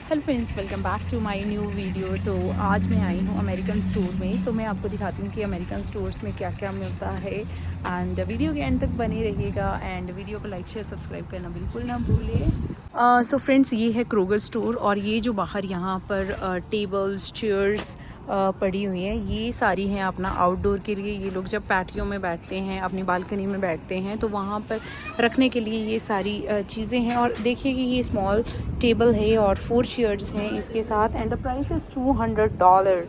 Hello friends, welcome back to my new video. तो आज मैं आई हूँ अमेरिकन स्टोर में। तो मैं आपको दिखाती हूँ कि अमेरिकन स्टोर्स में क्या क्या मिलता है। एंड वीडियो के एंड तक बने रहिएगा एंड वीडियो को लाइक शेयर सब्सक्राइब करना बिल्कुल ना भूलिए। सो फ्रेंड्स, ये है क्रोगर स्टोर और ये जो बाहर यहाँ पर टेबल्स चेयर्स पड़ी हुई हैं, ये सारी हैं अपना आउटडोर के लिए। ये लोग जब पैटियो में बैठते हैं, अपनी बालकनी में बैठते हैं, तो वहाँ पर रखने के लिए ये सारी चीज़ें हैं। और देखिए कि ये स्मॉल टेबल है और 4 चेयर्स हैं इसके साथ and the price is $200।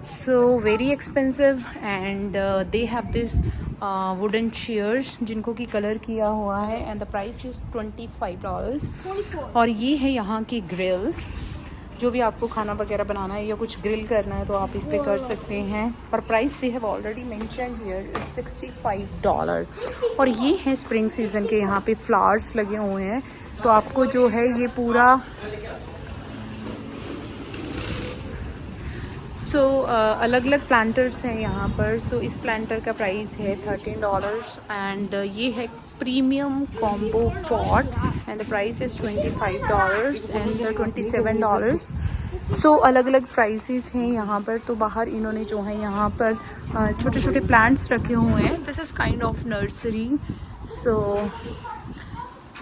So very expensive and they have this wooden chairs जिनको कि कलर किया हुआ है एंड द प्राइस इज़ $25। और ये है यहाँ की ग्रिल्स। जो भी आपको खाना वगैरह बनाना है या कुछ ग्रिल करना है तो आप इस पे कर सकते हैं। और price they have already mention here, it's $65। और ये है स्प्रिंग सीजन के यहाँ पे फ्लावर्स लगे हुए हैं। तो आपको जो है ये पूरा अलग अलग प्लांटर्स हैं यहाँ पर। इस प्लांटर का प्राइस है $13 एंड ये है premium combo pot and the price is $25 and $27। अलग अलग प्राइसेस हैं यहाँ पर। तो बाहर इन्होंने जो है यहाँ पर छोटे छोटे प्लांट्स रखे हुए हैं। This is kind of nursery.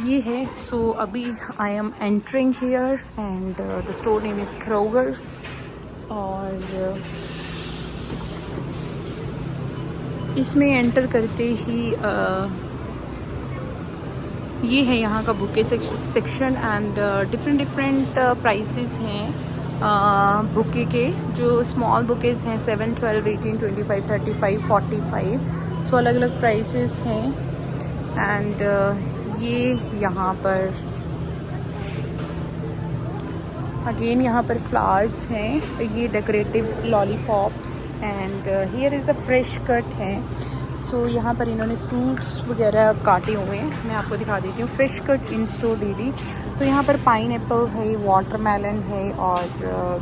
ये है। अभी I am entering here and the store name is Kroger. और इसमें एंटर करते ही ये है यहाँ का bouquet section and different prices हैं बुके के। जो स्मॉल बुकेस हैं 7, 12, 18, 25, 35, 45। अलग अलग प्राइसेस हैं एंड ये यहाँ पर अगेन यहाँ पर फ्लावर्स हैं। ये decorative lollipops and here is the fresh cut है। यहाँ पर इन्होंने फ्रूट्स वगैरह काटे हुए हैं। मैं आपको दिखा देती हूँ fresh cut in store daily. तो यहाँ पर पाइनएप्पल है, वाटरमेलन है और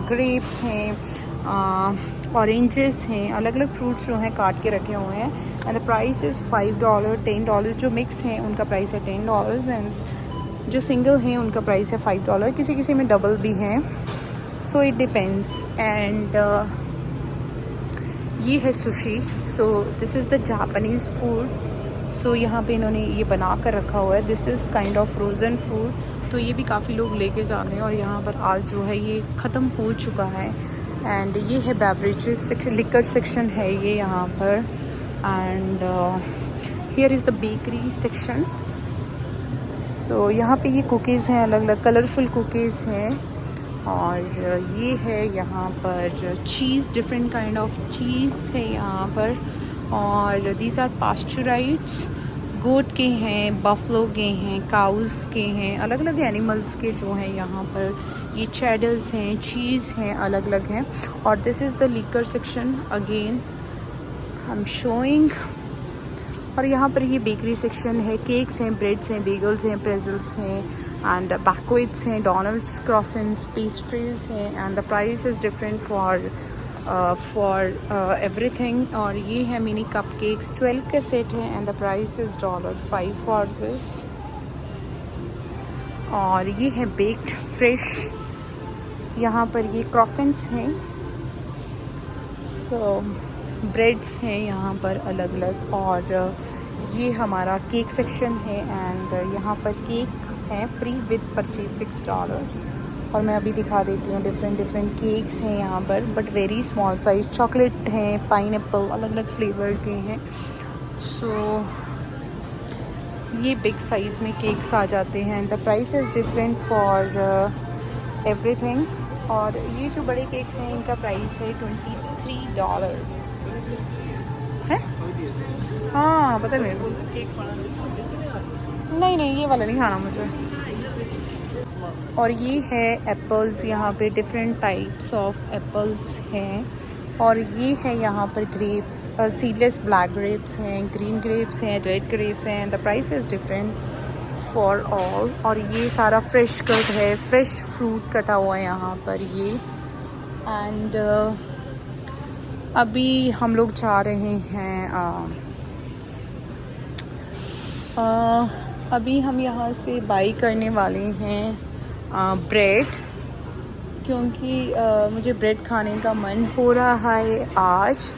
ग्रेप्स हैं, ऑरेंजेस हैं। अलग अलग फ्रूट्स जो हैं काट के रखे हुए हैं एंड द प्राइस इज़ $5, $10। जो मिक्स हैं उनका प्राइस है $10 एंड जो सिंगल हैं उनका प्राइस है $5। किसी किसी में डबल भी हैं। इट डिपेंड्स एंड ये है sushi. This is the Japanese food. यहाँ पे इन्होंने ये बना कर रखा हुआ है। This is kind of frozen food. तो ये भी काफ़ी लोग लेके जाते हैं और यहाँ पर आज जो है ये ख़त्म हो चुका है। एंड ये है बेवरेजेस सेक्शन, लिकर सेक्शन है ये यहाँ पर। And here is the bakery section. यहाँ पे ये कुकीज़ हैं, अलग अलग कलरफुल कुकीज़ हैं। और ये है यहाँ पर चीज़, डिफरेंट काइंड ऑफ चीज़ है यहाँ पर। और दीज आर पास्चराइज्ड। गोट के हैं, बफलो के हैं, काउस के हैं, अलग अलग एनिमल्स के जो हैं यहाँ पर। ये चेडर्स हैं, चीज़ हैं, अलग अलग हैं। और this is the liquor section again I am showing. और यहाँ पर ये बेकरी सेक्शन है। केक्स हैं, ब्रेड्स हैं, बेगल्स हैं, प्रेजल्स हैं एंड बैकवेट्स हैं, डोनट्स, क्रॉसेंट्स, पेस्ट्रीज हैं and the price is different for everything. और ये है मिनी कप केक्स, 12 के सेट हैं and the price is $5 for this. और ये है बेक्ड फ्रेश। यहाँ पर ये क्रॉसेंट्स हैं, ब्रेड्स हैं यहाँ पर अलग अलग। और ये हमारा केक सेक्शन है एंड यहाँ पर केक है फ्री विद परचेज $6। और मैं अभी दिखा देती हूँ डिफरेंट केक्स हैं यहाँ पर but very small size. Chocolate हैं, पाइनएप्पल, अलग अलग फ्लेवर के हैं। ये बिग साइज़ में केक्स आ जाते हैं and the price is different for everything. और ये जो बड़े केक्स हैं इनका प्राइस है $23 है। हाँ पता मेरे को। नहीं ये वाला नहीं खाना मुझे। और ये है एप्पल्स। यहाँ पे डिफरेंट टाइप्स ऑफ एप्पल्स हैं। और ये है यहाँ पर ग्रेप्स, सीडलेस ब्लैक ग्रेप्स हैं, ग्रीन ग्रेप्स हैं, रेड ग्रेप्स हैं। The price is different for all. और ये सारा फ्रेश कट है, फ्रेश फ्रूट कटा हुआ है यहाँ पर ये। एंड अभी हम लोग जा रहे हैं अभी हम यहाँ से बाई करने वाले हैं ब्रेड। क्योंकि मुझे ब्रेड खाने का मन हो रहा है आज।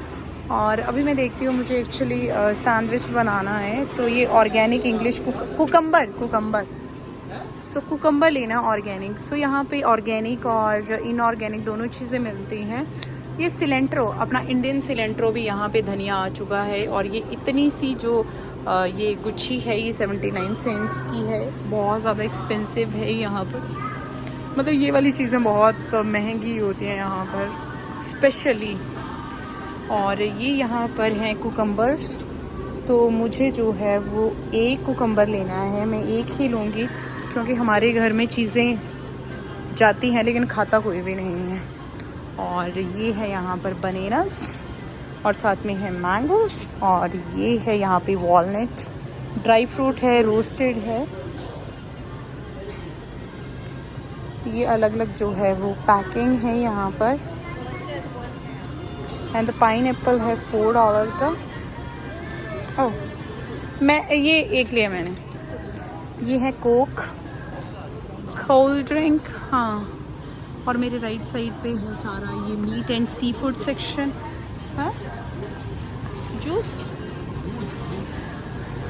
और अभी मैं देखती हूँ, मुझे एक्चुअली सैंडविच बनाना है। तो ये ऑर्गेनिक इंग्लिश कुकम्बर सो कुकम्बर लेना ऑर्गेनिक। सो यहाँ पे ऑर्गेनिक और इनऑर्गेनिक दोनों चीज़ें मिलती हैं। ये सिलेंट्रो, अपना इंडियन सिलेंट्रो भी यहाँ पे धनिया आ चुका है। और ये इतनी सी जो ये गुच्छी है, ये 79 सेंट्स की है। बहुत ज़्यादा एक्सपेंसिव है यहाँ पर, मतलब ये वाली चीज़ें बहुत महंगी होती हैं यहाँ पर स्पेशली। और ये यहाँ पर हैं कुकम्बर्स। तो मुझे जो है वो एक कुकम्बर लेना है, मैं एक ही लूँगी क्योंकि हमारे घर में चीज़ें जाती हैं लेकिन खाता कोई भी नहीं है। और ये है यहाँ पर बनानास और साथ में है मैंगोस। और ये है यहाँ पे वॉलनट, ड्राई फ्रूट है, रोस्टेड है। ये अलग अलग जो है वो पैकिंग है यहाँ पर। एंड द पाइनएप्पल है $4 का। ओह, मैं ये एक लिया मैंने। ये है कोक, कोल्ड ड्रिंक। हाँ, और मेरे राइट साइड पे है सारा ये meat and seafood section. हाँ, जूस,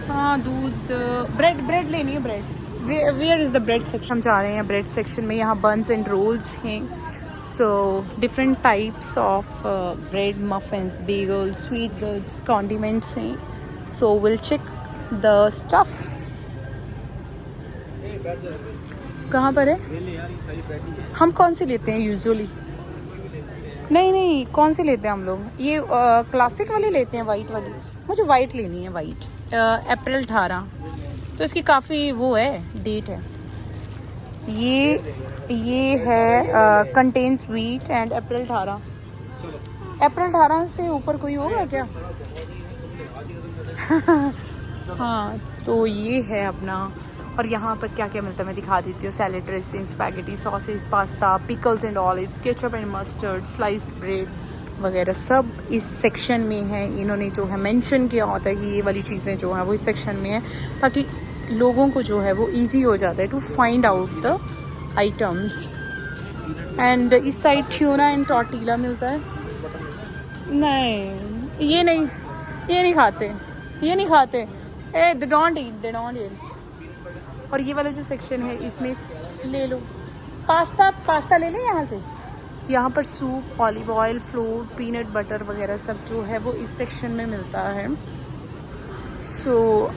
हाँ, दूध, ब्रेड लेनी है। Bread, where is the bread section? हम जा रहे हैं ब्रेड सेक्शन में। यहाँ बन्स एंड रोल्स हैं। So different types of bread, muffins, bagels, sweet goods, condiments हैं। So will check the stuff. कहाँ पर है? हम कौन सी लेते हैं यूजुअली? नहीं, कौन सी लेते हैं हम लोग? ये क्लासिक वाली लेते हैं, वाइट वाली। मुझे वाइट लेनी है, वाइट। अप्रैल 18, तो इसकी काफ़ी वो है, डेट है। ये है कंटेन्स वीट एंड अप्रैल 18। अप्रैल 18 से ऊपर कोई होगा क्या? हाँ, तो ये है अपना। और यहाँ पर क्या क्या मिलता है मैं दिखा देती हूँ। Salad dressing, spaghetti, sausage, pasta, pickles and olives, ketchup and mustard, sliced bread वगैरह सब इस सेक्शन में है। इन्होंने जो है मेंशन किया होता है कि ये वाली चीज़ें जो हैं वो इस सेक्शन में है, ताकि लोगों को जो है वो इजी हो जाता है to find out the items. And इस साइड ट्यूना एंड टॉर्टिला मिलता है। नहीं, ये नहीं खाते। They don't eat. और ये वाला जो सेक्शन है इसमें ले लो पास्ता ले लें यहाँ से। यहाँ पर soup, olive oil, floor, peanut butter वगैरह सब जो है वो इस सेक्शन में मिलता है। सो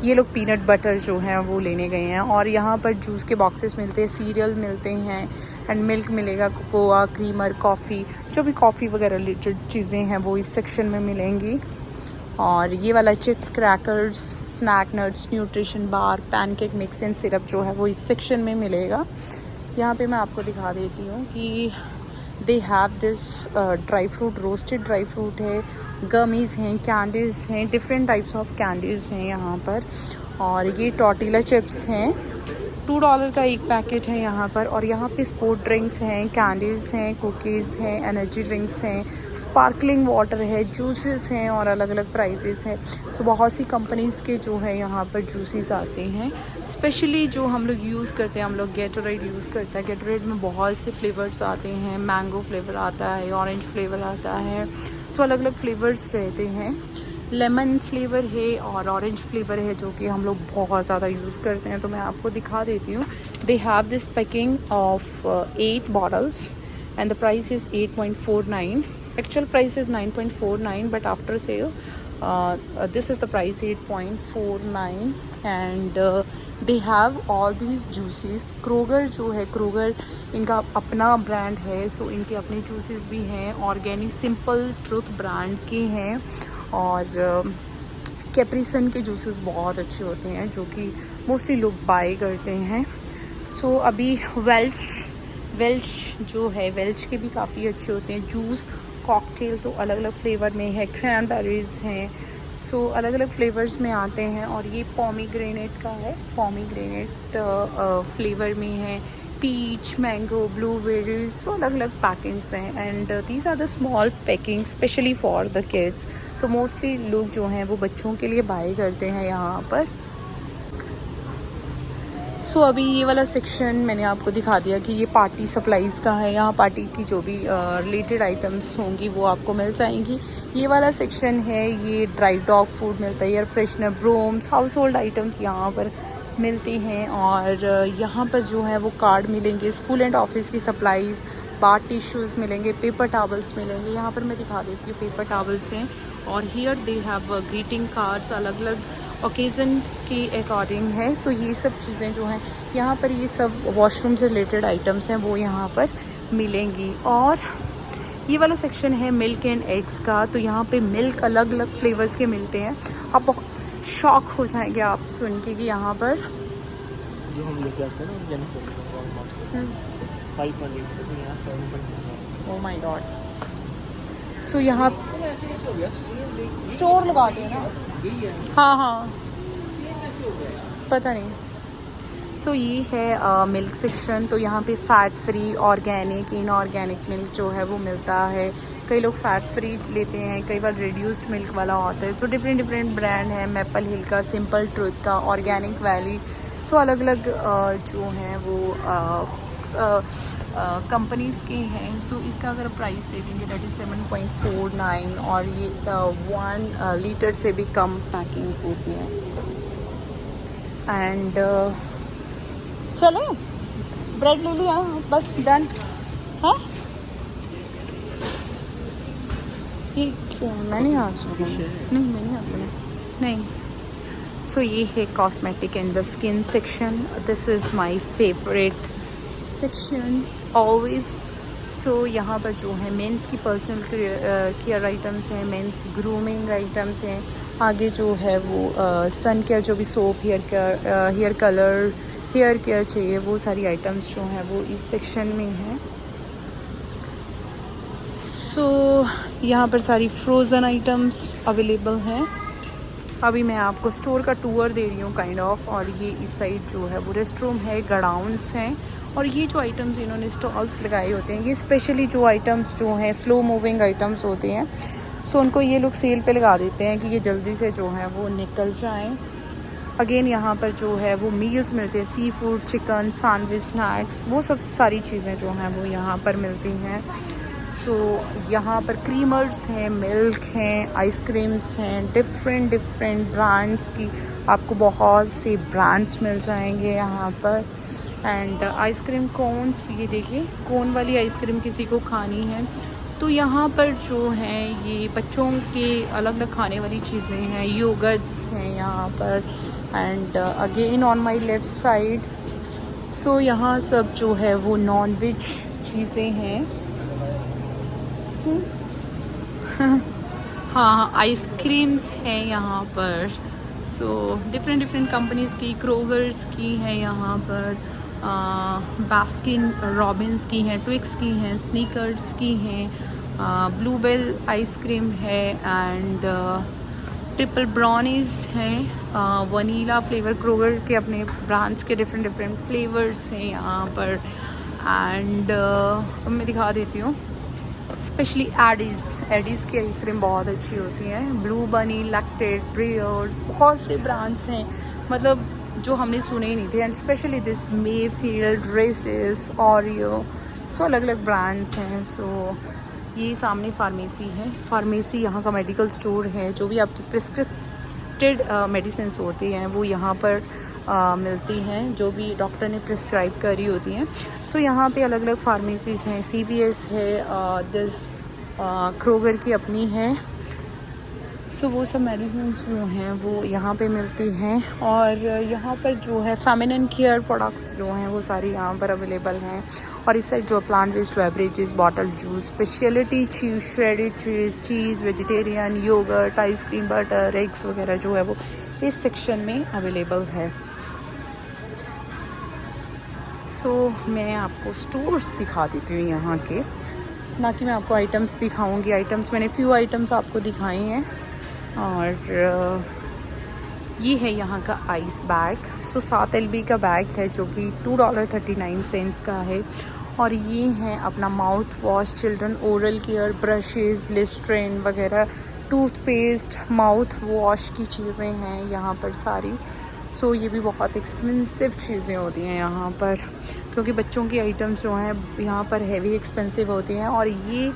ये लोग पीनट बटर जो है वो लेने गए हैं। और यहाँ पर जूस के बॉक्सेस मिलते हैं, सीरियल मिलते हैं एंड मिल्क मिलेगा, कोकोआ, क्रीमर, कॉफ़ी, जो भी कॉफ़ी वगैरह रिलेटेड चीज़ें हैं वो इस सेक्शन में मिलेंगी। और ये वाला chips, crackers, snack nuts, nutrition bar, pancake mix and syrup जो है वो इस सेक्शन में मिलेगा। यहाँ पे मैं आपको दिखा देती हूँ कि they have this dry fruit, roasted dry fruit है, गमीज़ हैं, कैंडीज़ हैं, डिफरेंट टाइप्स ऑफ कैंडीज़ हैं यहाँ पर। और ये टॉर्टिला चिप्स हैं, $2 का एक पैकेट है यहाँ पर। और यहाँ पे स्पोर्ट ड्रिंक्स हैं, कैंडीज़ हैं, कुकीज़ हैं, एनर्जी ड्रिंक्स हैं, स्पार्कलिंग वाटर है, जूसेस हैं और अलग अलग प्राइसेस हैं। तो बहुत सी कंपनीज़ के जो है यहाँ पर जूसेस आते हैं। स्पेशली जो हम लोग यूज़ करते हैं, हम लोग गेटोरेड यूज़ करते हैं। गेटोरेड में बहुत से फ्लेवर्स आते हैं, मैंगो फ्लेवर आता है, ऑरेंज फ्लेवर आता है। सो अलग अलग फ्लेवर्स रहते हैं। लेमन फ्लेवर है और ऑरेंज फ्लेवर है जो कि हम लोग बहुत ज़्यादा यूज़ करते हैं। तो मैं आपको दिखा देती हूँ। They have this packing of 8 bottles and the price is 8.49। Actual price is 9.49 but after sale this is the price 8.49। And they have all these juices. Kroger जो है, क्रोगर इनका अपना ब्रांड है। सो इनके अपने जूसेस भी हैं, ऑर्गेनिक सिंपल ट्रुथ ब्रांड के हैं। और कैप्रिसन के जूसेस बहुत अच्छे होते हैं जो कि मोस्टली लोग बाय करते हैं। सो अभी वेल्च जो है, वेल्च के भी काफ़ी अच्छे होते हैं जूस। कॉकटेल तो अलग अलग फ्लेवर में है, क्रैनबेरीज हैं। सो अलग अलग फ्लेवर्स में आते हैं। और ये पोमीग्रेनेट का है, पोमीग्रेनेट फ्लेवर में है, पीच, मैंगो, ब्लूबेरीज। सो अलग अलग पैकिंग्स हैं and these are the small packing specially for the kids. So mostly लोग जो हैं वो बच्चों के लिए बाय करते हैं यहाँ पर। सो अभी ये वाला सेक्शन मैंने आपको दिखा दिया कि ये पार्टी सप्लाईज़ का है। यहाँ पार्टी की जो भी रिलेटेड आइटम्स होंगी वो आपको मिल जाएंगी। ये वाला सेक्शन है, ये ड्राई डॉग फूड मिलता है, air freshener, brooms, house hold items यहाँ पर मिलती हैं। और यहाँ पर जो है वो कार्ड मिलेंगे, स्कूल एंड ऑफिस की सप्लाईज़, बाथ टिश्यूज़ मिलेंगे, पेपर टावल्स मिलेंगे। यहाँ पर मैं दिखा देती हूँ, पेपर टावल्स हैं। और here they have greeting cards, अलग अलग ओकेजन्स के अकॉर्डिंग है। तो ये सब चीज़ें जो हैं यहाँ पर, ये सब वॉशरूम से रिलेटेड आइटम्स हैं वो यहाँ पर मिलेंगी। और ये वाला सेक्शन है मिल्क एंड एग्स का। तो यहाँ पे मिल्क अलग अलग फ्लेवर्स के मिलते हैं। आप बहुत शॉक हो जाएंगे आप सुन के कि यहाँ पर जो हम लेके आते हैं ना ओह माय गॉड। सो यहाँ ऐसे कैसे हो गया? स्टोर लगा दिया ना। हाँ हाँ, पता नहीं। सो ये है मिल्क सेक्शन। तो यहाँ पे fat free, organic, inorganic milk जो है वो मिलता है। कई लोग फ़ैट फ्री लेते हैं, कई बार रिड्यूस्ड मिल्क वाला होता है। तो डिफरेंट डिफरेंट ब्रांड है, मैपल हिल का, सिंपल ट्रूथ का, ऑर्गेनिक वैली। सो अलग अलग जो हैं वो कंपनीज़ के हैं। सो इसका अगर प्राइस देखेंगे दैट इज़ 7.49 और ये 1 लीटर से भी कम पैकिंग होती है। एंड चले ब्रेड ले लिया, बस डन। हाँ ये क्यों, मैंने आज नहीं, मैंने अपने नहीं। सो ये है cosmetic and the skin section. This is my favourite section always. So यहाँ पर जो है मेंस की पर्सनल केयर आइटम्स हैं, मेंस ग्रूमिंग आइटम्स हैं। आगे जो है वो सन केयर, जो भी soap, hair care, hair colour, hair care चाहिए, वो सारी आइटम्स जो हैं वो इस सेक्शन में हैं। सो यहाँ पर सारी फ्रोज़न आइटम्स अवेलेबल हैं। अभी मैं आपको स्टोर का टूर दे रही हूँ काइंड ऑफ। और ये इस साइड जो है वो रेस्ट रूम है, गडाउंस हैं। और ये जो आइटम्स इन्होंने स्टॉल्स लगाए होते हैं, ये स्पेशली जो आइटम्स जो हैं स्लो मूविंग आइटम्स होते हैं, सो उनको ये लोग सेल पे लगा देते हैं कि ये जल्दी से जो है वो निकल जाएं। अगेन यहाँ पर जो है वो मील्स मिलते हैं, sea food, chicken, sandwich, snacks, वो सब सारी चीज़ें जो हैं वो यहाँ पर मिलती हैं। सो यहाँ पर क्रीमर्स हैं, मिल्क हैं, आइसक्रीम्स हैं, डिफरेंट डिफरेंट ब्रांड्स की आपको बहुत से ब्रांड्स मिल जाएंगे यहाँ पर। एंड आइसक्रीम कोन्स, ये देखिए कोन वाली आइसक्रीम किसी को खानी है तो यहाँ पर जो है ये बच्चों के अलग अलग खाने वाली चीज़ें हैं, योगर्ट्स हैं यहाँ पर। And again on my left side, so यहाँ सब जो है वो नॉन वेज चीज़ें हैं। हाँ, आइसक्रीम्स हैं यहाँ पर। सो डिफरेंट डिफरेंट कंपनीज़ की, क्रोगर्स की है यहाँ पर, बास्किन रॉबिन्स की हैं, ट्विक्स की हैं, स्नीकर्स की हैं, ब्लूबेल आइसक्रीम है एंड ट्रिपल ब्राउनीज़ हैं, वनीला फ्लेवर, क्रोगर के अपने ब्रांड्स के डिफरेंट डिफरेंट फ्लेवर्स हैं यहाँ पर। एंड मैं दिखा देती हूँ, स्पेशली एडीज़ की आइसक्रीम बहुत अच्छी होती है। ब्लू बनी, लैक्टेड, ब्रियर्स, बहुत से ब्रांड्स हैं, मतलब जो हमने सुने ही नहीं थे। And specially this Mayfield, Reese's, Oreo, so अलग अलग ब्रांड्स हैं। सो ये सामने फार्मेसी है, फार्मेसी यहाँ का मेडिकल स्टोर है। जो भी आपकी प्रिस्क्रिप्टेड मेडिसिन होती हैं वो यहाँ पर मिलती हैं, जो भी डॉक्टर ने प्रिस्क्राइब करी होती हैं। सो यहाँ पे अलग अलग फार्मेसीज़ हैं, CVS है, दिस क्रोगर की अपनी है। सो वो सब मेडिसिन जो हैं वो यहाँ पे मिलती हैं। और यहाँ पर जो है फेमिनिन केयर प्रोडक्ट्स जो हैं वो सारी यहाँ पर अवेलेबल हैं। और इस साइड जो plant based beverages, bottle juice, speciality cheese, shredded cheese, vegetarian, yogurt, ice cream, butter, eggs वगैरह जो है वो इस सेक्शन में अवेलेबल है। सो मैं आपको स्टोर्स दिखा देती हूँ यहाँ के, ना कि मैं आपको आइटम्स दिखाऊंगी। आइटम्स मैंने फ्यू आइटम्स आपको दिखाई हैं। और ये है यहाँ का आइस बैग। सो 7 LB का बैग है जो कि $2.39 का है। और ये है अपना mouth wash, children oral care, brushes, Listerine वगैरह, टूथपेस्ट, माउथ वॉश की चीज़ें हैं यहाँ पर सारी। सो ये भी बहुत एक्सपेंसिव चीज़ें होती हैं यहाँ पर, क्योंकि बच्चों की आइटम्स जो हैं यहाँ पर हैवी एक्सपेंसिव होती हैं। और ये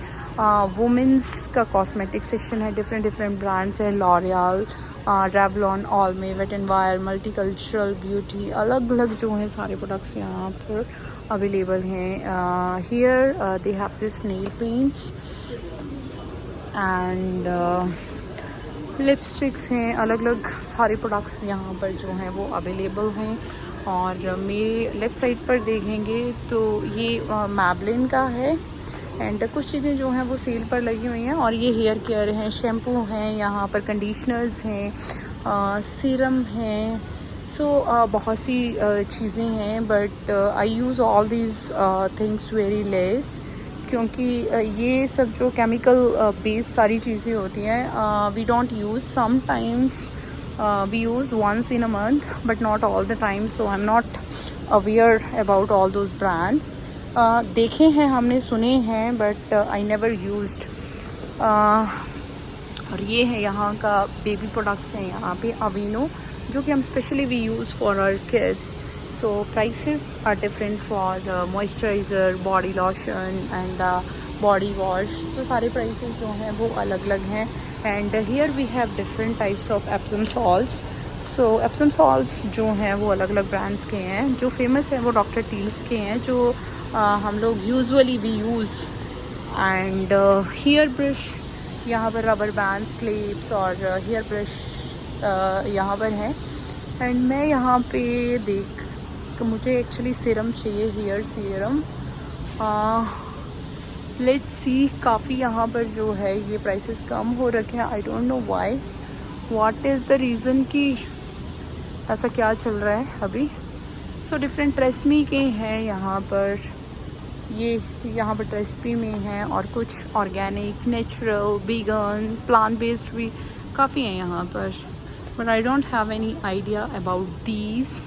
वुमेंस का कॉस्मेटिक सेक्शन है, डिफरेंट डिफरेंट ब्रांड्स हैं, L'Oreal, Revlon, Almay, wet and wild, multicultural beauty, अलग अलग जो हैं सारे प्रोडक्ट्स यहाँ पर अवेलेबल हैं। Here they have this nail paints and lipsticks हैं, अलग अलग सारे प्रोडक्ट्स यहाँ पर जो हैं वो अवेलेबल हैं। और मेरे लेफ़्ट साइड पर देखेंगे तो ये मैबलिन का है एंड कुछ चीज़ें जो हैं वो सेल पर लगी हुई हैं। और ये हेयर केयर हैं, शैम्पू हैं, यहाँ पर कंडीशनर्स हैं, सीरम हैं। सो बहुत सी चीज़ें हैं, but I use all these things very less, क्योंकि ये सब जो केमिकल बेस्ड सारी चीज़ें होती हैं we don't use, sometimes we use once in a month but not all the time. So I am not aware about all those brands. देखे हैं हमने, सुने हैं, बट आई नेवर यूज्ड। और ये है यहाँ का बेबी प्रोडक्ट्स हैं यहाँ पे अवीनो, जो कि हम specially we use for our kids. So prices are different for moisturizer, body lotion and body wash. So सारे prices जो हैं वो अलग अलग हैं। And here we have different types of Epsom salts. So Epsom salts जो हैं वो अलग अलग brands के हैं। जो famous हैं वो Dr. Teal's के हैं, जो हम लोग usually we use. And hair brush, यहाँ पर rubber bands, clips और hair brush यहाँ पर हैं। And मैं यहाँ पे देख, मुझे एक्चुअली सीरम चाहिए, हेयर सीरम। लेट्स सी, काफ़ी यहाँ पर जो है ये प्राइसेस कम हो रखे हैं। I don't know why, what is the reason कि ऐसा क्या चल रहा है अभी। सो डिफरेंट ट्रेसमी के हैं यहाँ पर, ये यहाँ पर ट्रेसमी में हैं, और कुछ organic, natural, vegan, plant based भी काफ़ी हैं यहाँ पर, but I don't have any idea about these.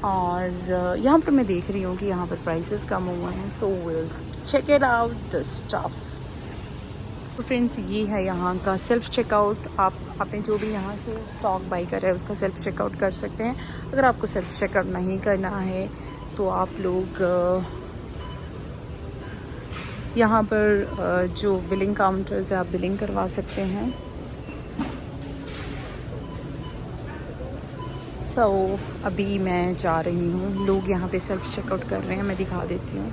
और यहाँ पर मैं देख रही हूँ कि यहाँ पर प्राइसेस कम हुए हैं, so will check it out the stuff. तो फ्रेंड्स, ये है यहाँ का सेल्फ़ चेकआउट। आपने जो भी यहाँ से स्टॉक बाई करा है उसका सेल्फ़ चेकआउट कर सकते हैं। अगर आपको सेल्फ़ चेकआउट नहीं करना है तो आप लोग यहाँ पर जो बिलिंग काउंटर्स है आप बिलिंग करवा सकते हैं। सो अभी मैं जा रही हूँ, लोग यहाँ पे सेल्फ चेकआउट कर रहे हैं, मैं दिखा देती हूँ।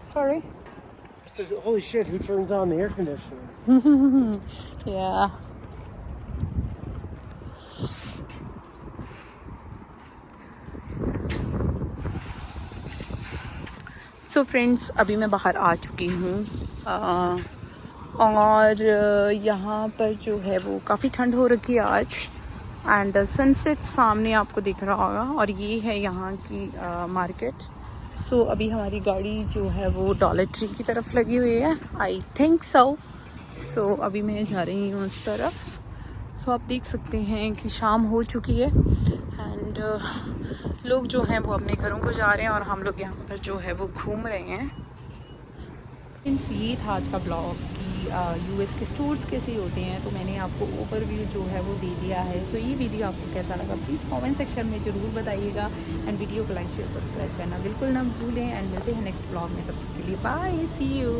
Sorry? I said, holy shit, who turns on the air conditioner? Yeah. So friends, अभी मैं बाहर आ चुकी हूँ और यहाँ पर जो है वो काफ़ी ठंड हो रखी है आज, एंड सनसेट सामने आपको दिख रहा होगा। और ये है यहाँ की मार्केट। सो अभी हमारी गाड़ी जो है वो डॉलर ट्री की तरफ लगी हुई है, आई थिंक सो अभी मैं जा रही हूँ उस तरफ। सो आप देख सकते हैं कि शाम हो चुकी है एंड लोग जो हैं वो अपने घरों को जा रहे हैं और हम लोग यहाँ पर जो है वो घूम रहे हैं। फ्रेंड्स, ये था आज का ब्लॉग कि यूएस के स्टोर्स कैसे होते हैं, तो मैंने आपको ओवरव्यू जो है वो दे दिया है। सो ये वीडियो आपको कैसा लगा प्लीज़ कमेंट सेक्शन में ज़रूर बताइएगा, एंड वीडियो को लाइक शेयर सब्सक्राइब करना बिल्कुल ना भूलें। एंड मिलते हैं नेक्स्ट ब्लॉग में, तब तक के लिए बाय, सी यू।